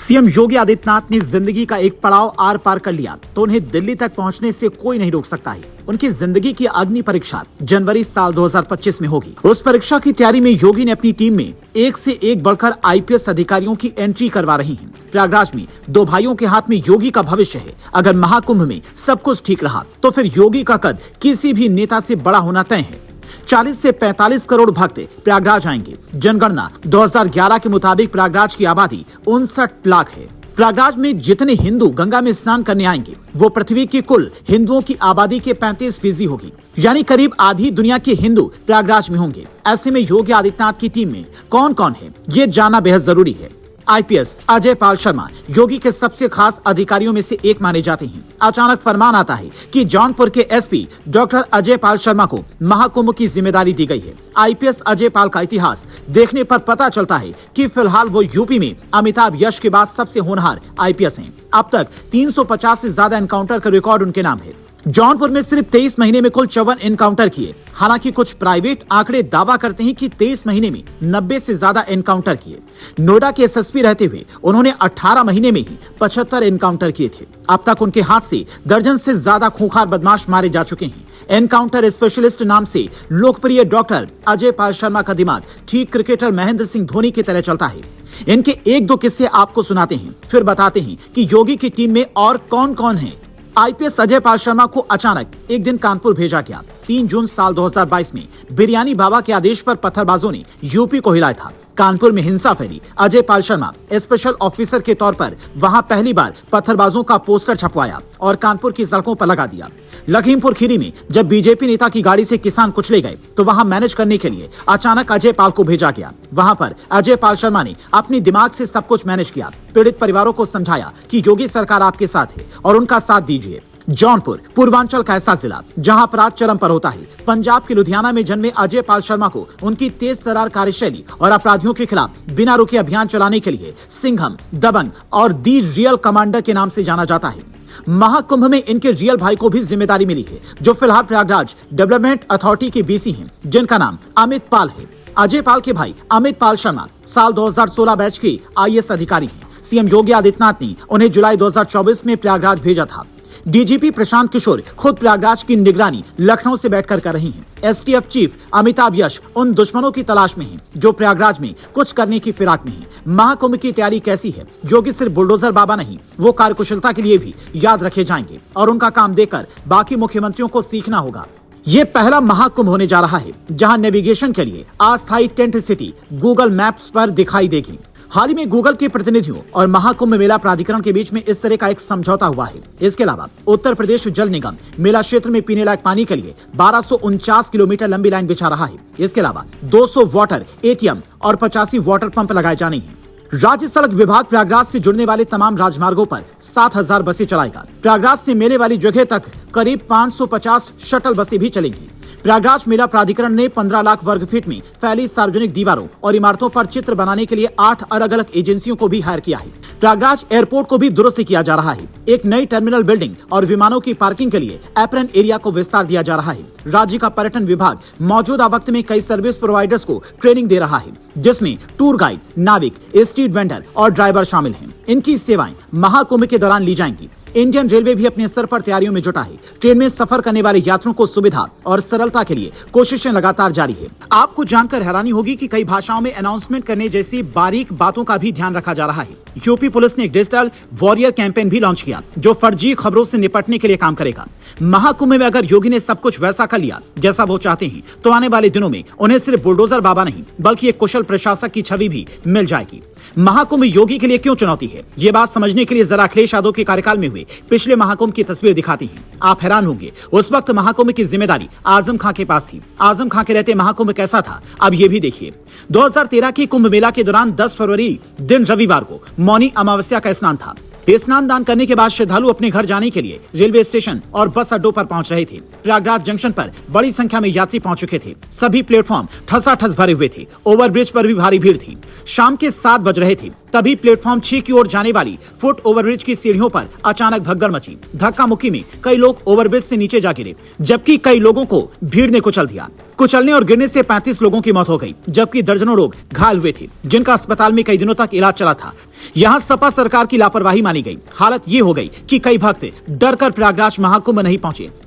CM Yogi Adityanath ने जिंदगी का एक पड़ाव आर पार कर लिया तो उन्हें दिल्ली तक पहुंचने से कोई नहीं रोक सकता है। उनकी जिंदगी की अग्नि परीक्षा जनवरी साल 2025 में होगी। उस परीक्षा की तैयारी में योगी ने अपनी टीम में एक से एक बढ़कर आईपीएस अधिकारियों की एंट्री करवा रही हैं। प्रयागराज में दो भाइयों के हाथ में योगी का भविष्य है। अगर महाकुंभ में सब कुछ ठीक रहा तो फिर योगी का कद किसी भी नेता से बड़ा होना तय है। 40 से 45 करोड़ भक्त प्रयागराज आएंगे। जनगणना 2011 के मुताबिक प्रयागराज की आबादी 59 लाख है। प्रयागराज में जितने हिंदू गंगा में स्नान करने आएंगे वो पृथ्वी की कुल हिंदुओं की आबादी के 35% होगी, यानी करीब आधी दुनिया के हिंदू प्रयागराज में होंगे। ऐसे में योगी आदित्यनाथ की टीम में कौन कौन है ये जानना बेहद जरूरी है। आईपीएस अजय पाल शर्मा योगी के सबसे खास अधिकारियों में से एक माने जाते हैं। अचानक फरमान आता है कि जौनपुर के एसपी डॉक्टर अजय पाल शर्मा को महाकुंभ की जिम्मेदारी दी गई है। आईपीएस अजय पाल का इतिहास देखने पर पता चलता है कि फिलहाल वो यूपी में अमिताभ यश के बाद सबसे होनहार आईपीएस हैं। अब तक 350 से ज्यादा एनकाउंटर का रिकॉर्ड उनके नाम है। जौनपुर में सिर्फ 23 महीने में कुल 54 एनकाउंटर किए। हालांकि कुछ प्राइवेट आंकड़े दावा करते हैं कि 23 महीने में 90 से ज्यादा एनकाउंटर किए। नोएडा के एसएसपी रहते हुए उन्होंने 18 महीने में ही 75 एनकाउंटर किए थे। अब तक उनके हाथ से दर्जन से ज्यादा खूंखार बदमाश मारे जा चुके हैं। एनकाउंटर स्पेशलिस्ट नाम से लोकप्रिय डॉक्टर अजय पाल शर्मा का दिमाग ठीक क्रिकेटर महेंद्र सिंह धोनी की तरह चलता है। इनके एक दो किस्से आपको सुनाते हैं, फिर बताते हैं कि योगी की टीम में और कौन कौन है। आईपीएस अजय पाल शर्मा को अचानक एक दिन कानपुर भेजा गया। 3 जून साल 2022 में बिरयानी बाबा के आदेश पर पत्थरबाजों ने यूपी को हिलाया था। कानपुर में हिंसा फैली। अजय पाल शर्मा स्पेशल ऑफिसर के तौर पर वहां पहली बार पत्थरबाजों का पोस्टर छपवाया और कानपुर की सड़कों पर लगा दिया। लखीमपुर खीरी में जब बीजेपी नेता की गाड़ी से किसान कुचले गए तो वहां मैनेज करने के लिए अचानक अजय पाल को भेजा गया। वहां पर अजय पाल शर्मा ने अपनी दिमाग से सब कुछ मैनेज किया। पीड़ित परिवारों को समझाया कि योगी सरकार आपके साथ है और उनका साथ दीजिए। जौनपुर पूर्वांचल का ऐसा जिला जहां अपराध चरम पर होता है। पंजाब के लुधियाना में जन्मे अजय पाल शर्मा को उनकी तेज तर्रार कार्यशैली और अपराधियों के खिलाफ बिना रुके अभियान चलाने के लिए सिंघम, दबंग और दी रियल कमांडर के नाम से जाना जाता है। महाकुंभ में इनके रियल भाई को भी जिम्मेदारी मिली है, जो फिलहाल प्रयागराज डेवलपमेंट अथॉरिटी के वीसी हैं, जिनका नाम अमित पाल है। अजय पाल के भाई अमित पाल शर्मा साल 2016 बैच के आईएएस अधिकारी हैं। सीएम योगी आदित्यनाथ ने उन्हें जुलाई 2024 में प्रयागराज भेजा था। डीजीपी प्रशांत किशोर खुद प्रयागराज की निगरानी लखनऊ से बैठकर कर रही हैं। एसटीएफ चीफ अमिताभ यश उन दुश्मनों की तलाश में हैं जो प्रयागराज में कुछ करने की फिराक में हैं। महाकुंभ की तैयारी कैसी है? योगी सिर्फ बुलडोजर बाबा नहीं, वो कार्यकुशलता के लिए भी याद रखे जाएंगे और उनका काम देखकर बाकी मुख्यमंत्रियों को सीखना होगा। ये पहला महाकुंभ होने जा रहा है जहां नेविगेशन के लिए अस्थायी टेंट सिटी गूगल मैप्स पर दिखाई देगी। हाल ही में गूगल के प्रतिनिधियों और महाकुंभ मेला प्राधिकरण के बीच में इस तरह का एक समझौता हुआ है। इसके अलावा उत्तर प्रदेश जल निगम मेला क्षेत्र में पीने लायक पानी के लिए 1249 किलोमीटर लंबी लाइन बिछा रहा है। इसके अलावा 200 वाटर एटीएम और 85 वाटर पंप लगाए जाने हैं। राज्य सड़क विभाग प्रयागराज से जुड़ने वाले तमाम राजमार्गों पर 7000 बसें चलाएगा। प्रयागराज से मेले वाली जगह तक करीब 550 शटल बसें भी चलेंगी। प्रयागराज मेला प्राधिकरण ने 15 लाख वर्ग फीट में फैली सार्वजनिक दीवारों और इमारतों पर चित्र बनाने के लिए 8 अलग अलग एजेंसियों को भी हायर किया है। प्रयागराज एयरपोर्ट को भी दुरुस्त किया जा रहा है। एक नई टर्मिनल बिल्डिंग और विमानों की पार्किंग के लिए एप्रन एरिया को विस्तार दिया जा रहा है। राज्य का पर्यटन विभाग मौजूदा वक्त में कई सर्विस प्रोवाइडर्स को ट्रेनिंग दे रहा है, जिसमें टूर गाइड, नाविक, स्ट्रीट वेंडर और ड्राइवर शामिल हैं। इनकी सेवाएं महाकुंभ के दौरान ली जाएंगी। इंडियन रेलवे भी अपने स्तर पर तैयारियों में जुटा है। ट्रेन में सफर करने वाले यात्रियों को सुविधा और सरलता के लिए कोशिशें लगातार जारी है। आपको जानकर हैरानी होगी कि कई भाषाओं में अनाउंसमेंट करने जैसी बारीक बातों का भी ध्यान रखा जा रहा है। यूपी पुलिस ने एक डिजिटल वॉरियर कैंपेन भी लॉन्च किया जो फर्जी खबरों से निपटने के लिए काम करेगा। महाकुंभ में अगर योगी ने सब कुछ वैसा कर लिया जैसा वो चाहते हैं तो आने वाले दिनों में उन्हें सिर्फ बुलडोजर बाबा नहीं बल्कि एक कुशल प्रशासक की छवि भी मिल जाएगी। महाकुंभ योगी के लिए क्यों चुनौती है, ये बात समझने के लिए जरा अखिलेश यादव के कार्यकाल में हुए पिछले महाकुंभ की तस्वीर दिखाती हैं। आप हैरान होंगे, उस वक्त महाकुंभ की जिम्मेदारी आजम खां के पास थी। आजम खां के रहते महाकुंभ कैसा था, अब ये भी देखिए। 2013 के कुंभ मेला के दौरान 10 फरवरी दिन रविवार को मौनी अमावस्या का स्नान था। स्नान दान करने के बाद श्रद्धालु अपने घर जाने के लिए रेलवे स्टेशन और बस अड्डों पर पहुंच रहे थे। प्रयागराज जंक्शन पर बड़ी संख्या में यात्री पहुंच चुके थे। सभी प्लेटफॉर्म ठसाठस भरे हुए थे। ओवरब्रिज पर भी भारी भीड़ थी। शाम के 7 बज रहे थे तभी प्लेटफॉर्म 6 की ओर जाने वाली फुट ओवरब्रिज की सीढ़ियों पर अचानक भगदड़ मची। धक्का मुक्की में कई लोग ओवरब्रिज से नीचे जा गिरे, जबकि कई लोगों को भीड़ ने कुचल दिया। कुचलने और गिरने से 35 लोगों की मौत हो गई, जबकि दर्जनों लोग घायल हुए थे, जिनका अस्पताल में कई दिनों तक इलाज चला था। यहाँ सपा सरकार की लापरवाही मानी गई। हालत ये हो गई कि कई भक्त डर कर प्रयागराज महाकुंभ नहीं पहुंचे।